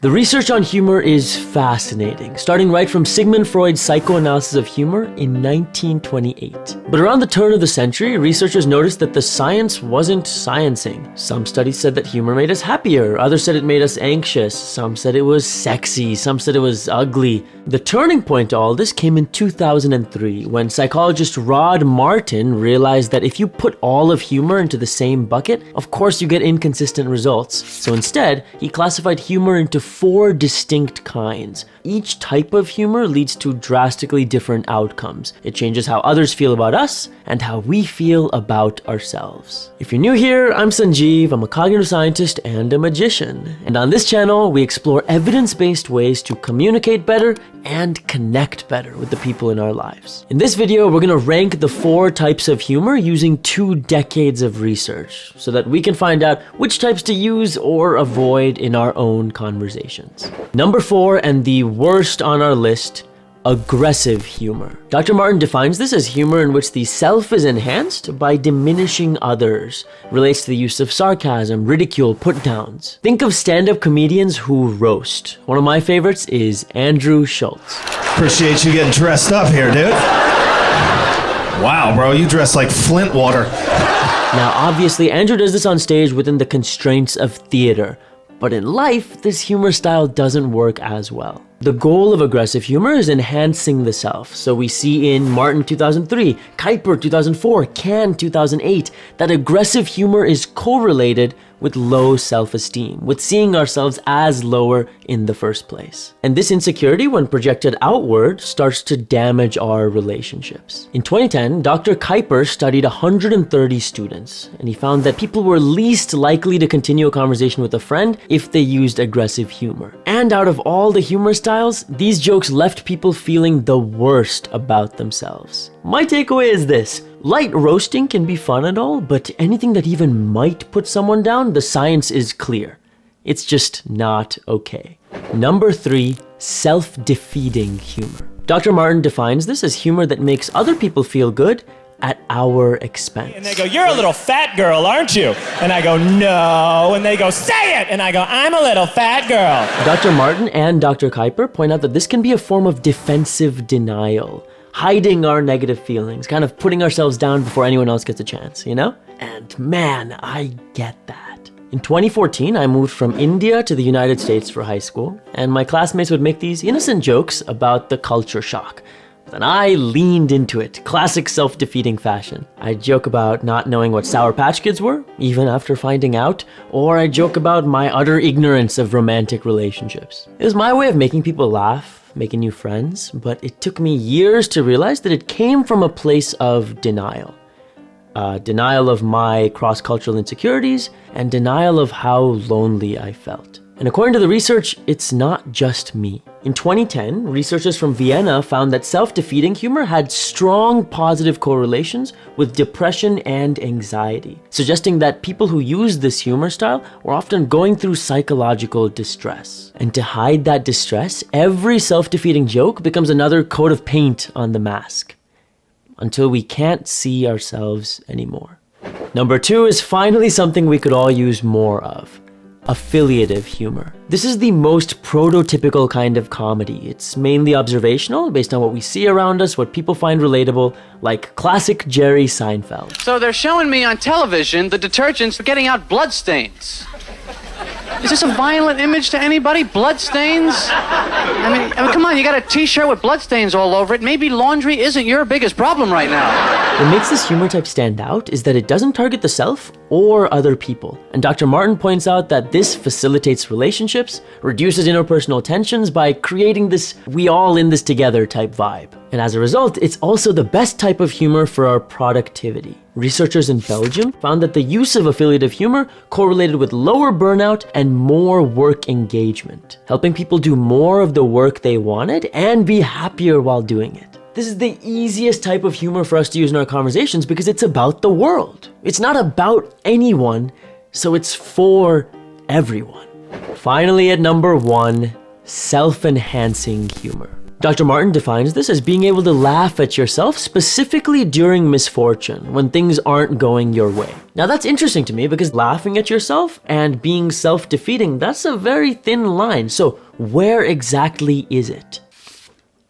The research on humor is fascinating, starting right from Sigmund Freud's psychoanalysis of humor in 1928. But around the turn of the century, researchers noticed that the science wasn't sciencing. Some studies said that humor made us happier, others said it made us anxious, some said it was sexy, some said it was ugly. The turning point to all this came in 2003, when psychologist Rod Martin realized that if you put all of humor into the same bucket, of course you get inconsistent results. So instead, he classified humor into 4 distinct kinds. Each type of humor leads to drastically different outcomes. It changes how others feel about us and how we feel about ourselves. If you're new here, I'm Sanjeev. I'm a cognitive scientist and a magician. And on this channel, we explore evidence-based ways to communicate better and connect better with the people in our lives. In this video, we're gonna rank the 4 types of humor using 2 decades of research so that we can find out which types to use or avoid in our own conversations. Number 4, and the worst on our list, aggressive humor. Dr. Martin defines this as humor in which the self is enhanced by diminishing others. It relates to the use of sarcasm, ridicule, put-downs. Think of stand-up comedians who roast. One of my favorites is Andrew Schulz. Appreciate you getting dressed up here, dude. Wow, bro, you dress like Flint water. Now, obviously, Andrew does this on stage within the constraints of theater. But in life, this humor style doesn't work as well. The goal of aggressive humor is enhancing the self. So we see in Martin 2003, Kuiper 2004, Can 2008, that aggressive humor is correlated with low self-esteem, with seeing ourselves as lower in the first place. And this insecurity, when projected outward, starts to damage our relationships. In 2010, Dr. Kuiper studied 130 students, and he found that people were least likely to continue a conversation with a friend if they used aggressive humor. And out of all the humor styles, these jokes left people feeling the worst about themselves. My takeaway is this: light roasting can be fun and all, but anything that even might put someone down, the science is clear. It's just not okay. Number 3, self-defeating humor. Dr. Martin defines this as humor that makes other people feel good at our expense. And they go, "You're a little fat girl, aren't you?" And I go, "No." And they go, "Say it." And I go, "I'm a little fat girl." Dr. Martin and Dr. Kuiper point out that this can be a form of defensive denial, hiding our negative feelings, kind of putting ourselves down before anyone else gets a chance, you know? And man, I get that. In 2014, I moved from India to the United States for high school, and my classmates would make these innocent jokes about the culture shock. And I leaned into it, classic self-defeating fashion. I'd joke about not knowing what Sour Patch Kids were, even after finding out, or I'd joke about my utter ignorance of romantic relationships. It was my way of making people laugh, making new friends, but it took me years to realize that it came from a place of denial. Denial of my cross-cultural insecurities, and denial of how lonely I felt. And according to the research, it's not just me. In 2010, researchers from Vienna found that self-defeating humor had strong positive correlations with depression and anxiety, suggesting that people who used this humor style were often going through psychological distress. And to hide that distress, every self-defeating joke becomes another coat of paint on the mask, until we can't see ourselves anymore. Number 2 is finally something we could all use more of: affiliative humor. This is the most prototypical kind of comedy. It's mainly observational, based on what we see around us, what people find relatable, like classic Jerry Seinfeld. So they're showing me on television the detergents getting out bloodstains. Is this a violent image to anybody? Bloodstains? I mean, come on, you got a t-shirt with bloodstains all over it. Maybe laundry isn't your biggest problem right now. What makes this humor type stand out is that it doesn't target the self or other people. And Dr. Martin points out that this facilitates relationships, reduces interpersonal tensions by creating this we all in this together type vibe. And as a result, it's also the best type of humor for our productivity. Researchers in Belgium found that the use of affiliative humor correlated with lower burnout and more work engagement, helping people do more of the work they wanted and be happier while doing it. This is the easiest type of humor for us to use in our conversations because it's about the world. It's not about anyone, so it's for everyone. Finally, at number 1, self-enhancing humor. Dr. Martin defines this as being able to laugh at yourself specifically during misfortune, when things aren't going your way. Now that's interesting to me because laughing at yourself and being self-defeating, that's a very thin line. So where exactly is it?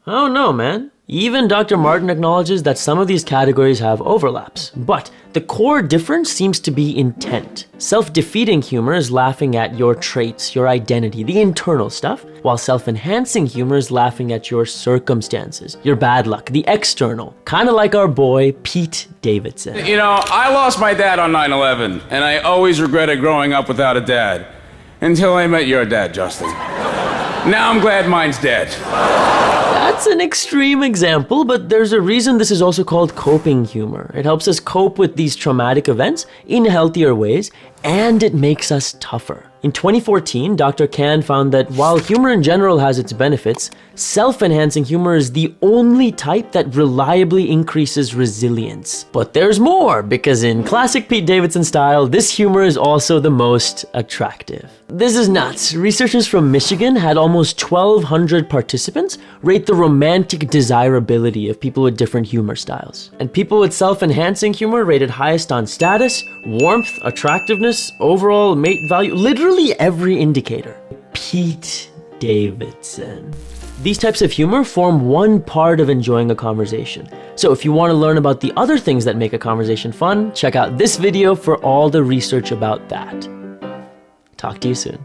I don't know, man. Even Dr. Martin acknowledges that some of these categories have overlaps, but the core difference seems to be intent. Self-defeating humor is laughing at your traits, your identity, the internal stuff, while self-enhancing humor is laughing at your circumstances, your bad luck, the external. Kind of like our boy, Pete Davidson. You know, I lost my dad on 9/11, and I always regretted growing up without a dad. Until I met your dad, Justin. Now I'm glad mine's dead. That's an extreme example, but there's a reason this is also called coping humor. It helps us cope with these traumatic events in healthier ways, and it makes us tougher. In 2014, Dr. Kan found that while humor in general has its benefits, self-enhancing humor is the only type that reliably increases resilience. But there's more, because in classic Pete Davidson style, this humor is also the most attractive. This is nuts. Researchers from Michigan had almost 1,200 participants rate the romantic desirability of people with different humor styles. And people with self-enhancing humor rated highest on status, warmth, attractiveness, overall mate value, literally every indicator. Pete Davidson. These types of humor form one part of enjoying a conversation. So if you want to learn about the other things that make a conversation fun, check out this video for all the research about that. Talk to you soon.